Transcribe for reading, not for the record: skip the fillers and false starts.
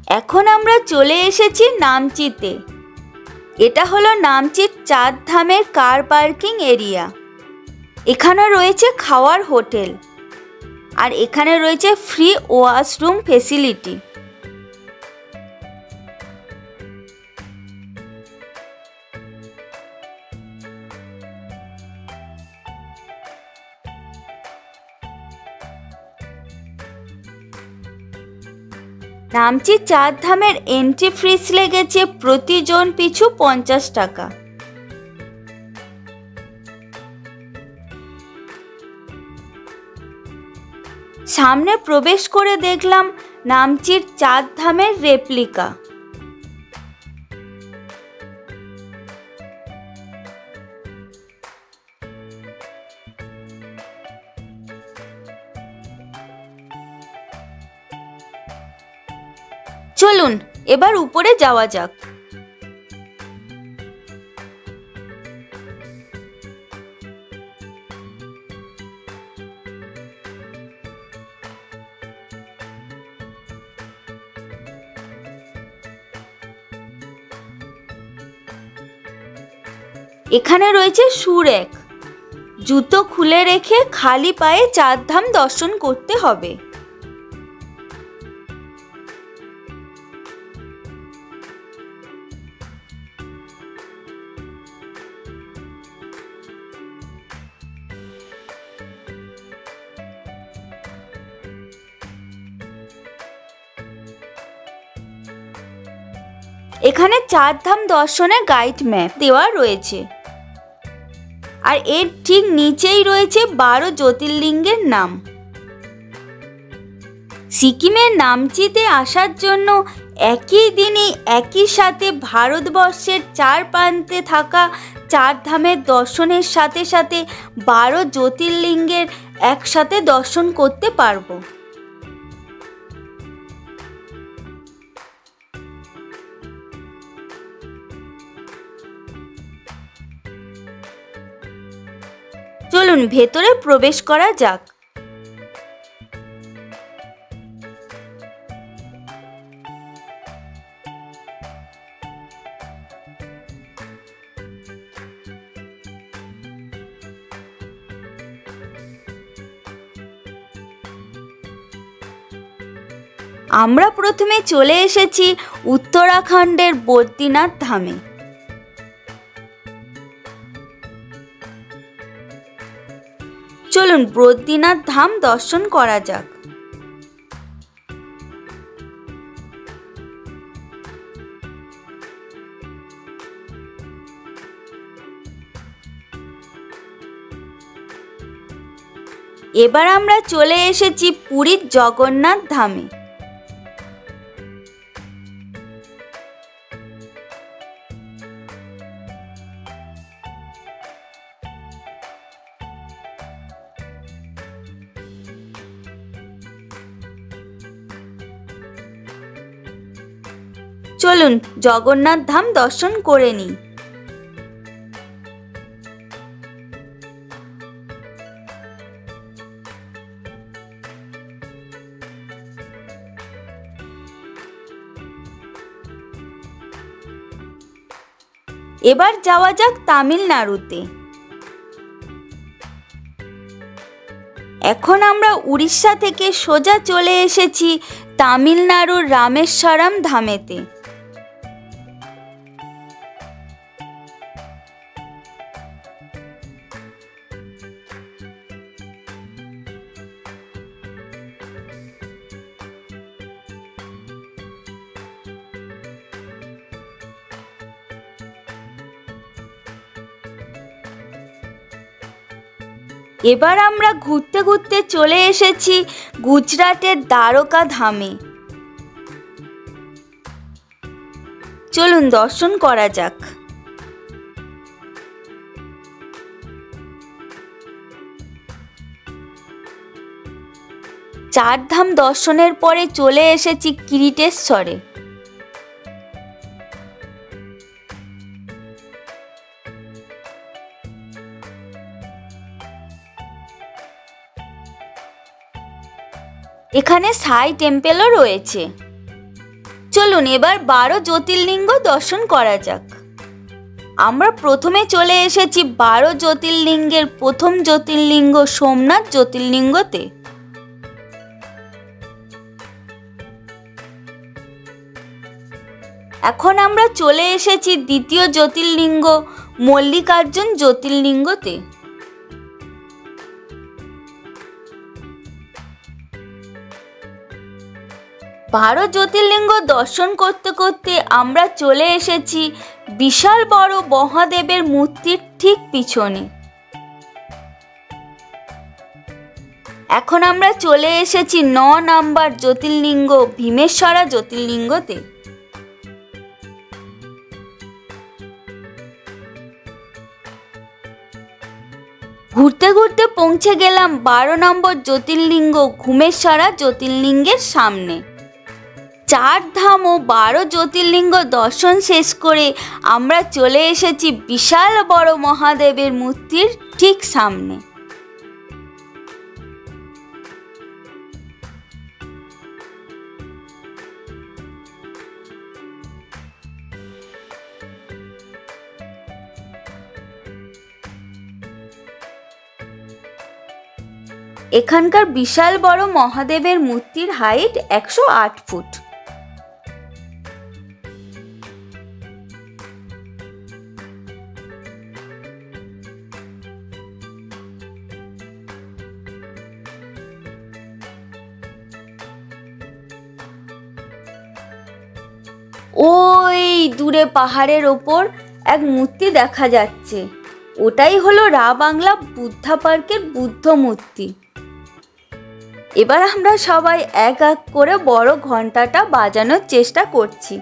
এখন আমরা চলে এসেছি নামচিতে। এটা হলো নামচির 4 ধামের কার পার্কিং এরিয়া। এখানে রয়েছে খাওয়ার হোটেল, আর এখানে রয়েছে ফ্রি ওয়াশরুম ফেসিলিটি। নামচি 4 ধামের এন্ট্রি ফিস লেগেছে প্রতিজন পিছু 50 টাকা। সামনে প্রবেশ করে দেখলাম নামচির 4 ধামের রেপ্লিকা। চলুন এবার উপরে যাওয়া যাক। এখানে রয়েছে শু র‍্যাক। জুতো খুলে রেখে খালি পায়ে 4 ধাম দর্শন করতে হবে। এখানে 4 ধাম দর্শনের গাইড ম্যাপ দেওয়া রয়েছে, আর এর ঠিক নিচেই রয়েছে 12 জ্যোতির্লিঙ্গের নাম। সিকিমের নামচিতে আসার জন্য একই দিনে একই সাথে ভারতবর্ষের 4 প্রান্তে থাকা 4 ধামের দর্শনের সাথে সাথে 12 জ্যোতির্লিঙ্গের একসাথে দর্শন করতে পারবো। চলুন ভেতরে প্রবেশ করা যাক। আমরা প্রথমে চলে এসেছি উত্তরাখণ্ডের বদ্রীনাথ ধামে। চলুন বদ্রীনাথ ধাম দর্শন করা যাক। এবার আমরা চলে এসেছি পুরীর জগন্নাথ ধামে। চলুন জগন্নাথ ধাম দর্শন করে নিই। এবার যাওয়া যাক তামিলনাড়ুতে। এখন আমরা উড়িষ্যা থেকে সোজা চলে এসেছি তামিলনাড়ুর রামেশ্বরম ধামেতে। এবার আমরা ঘুরতে ঘুরতে চলে এসেছি গুজরাটের দ্বারকা ধামে। চলুন দর্শন করা যাক। চার ধাম দর্শনের পরে চলে এসেছি কিরিটেশ্বরে। এখানে সাই টেম্পলও রয়েছে। চলুন চলুন এবার 12 জ্যোতির্লিঙ্গ দর্শন করা যাক। আমরা প্রথমে চলে এসেছি 12 জ্যোতির্লিঙ্গের প্রথম জ্যোতির্লিঙ্গ সোমনাথ জ্যোতির্লিঙ্গতে। এখন আমরা চলে এসেছি দ্বিতীয় জ্যোতির্লিঙ্গ মল্লিকার্জুন জ্যোতির্লিঙ্গতে। বারো জ্যোতির্লিঙ্গ দর্শন করতে করতে আমরা চলে এসেছি বিশাল বড় মহাদেবের মূর্তির ঠিক পিছনে। এখন আমরা চলে এসেছি 9 নাম্বার জ্যোতির্লিঙ্গ ভীমেশ্বরা জ্যোতির্লিঙ্গতে। ঘুরতে ঘুরতে পৌঁছে গেলাম 12 নম্বর জ্যোতির্লিঙ্গ ঘুমেশ্বরা জ্যোতির্লিঙ্গের সামনে। 4 ধাম ও 12 জ্যোতির্লিঙ্গ দর্শন শেষ করে আমরা চলে এসেছি বিশাল বড় মহাদেবের মূর্তির ঠিক সামনে। এখানকার বিশাল বড় মহাদেবের মূর্তির হাইট 108 ফুট। ওই দূরে পাহাড়ের ওপর এক মূর্তি দেখা যাচ্ছে, ওটাই হলো রা বাংলা বুদ্ধা পার্কের বুদ্ধ মূর্তি। এবার আমরা সবাই এক এক করে বড় ঘন্টাটা বাজানোর চেষ্টা করছি।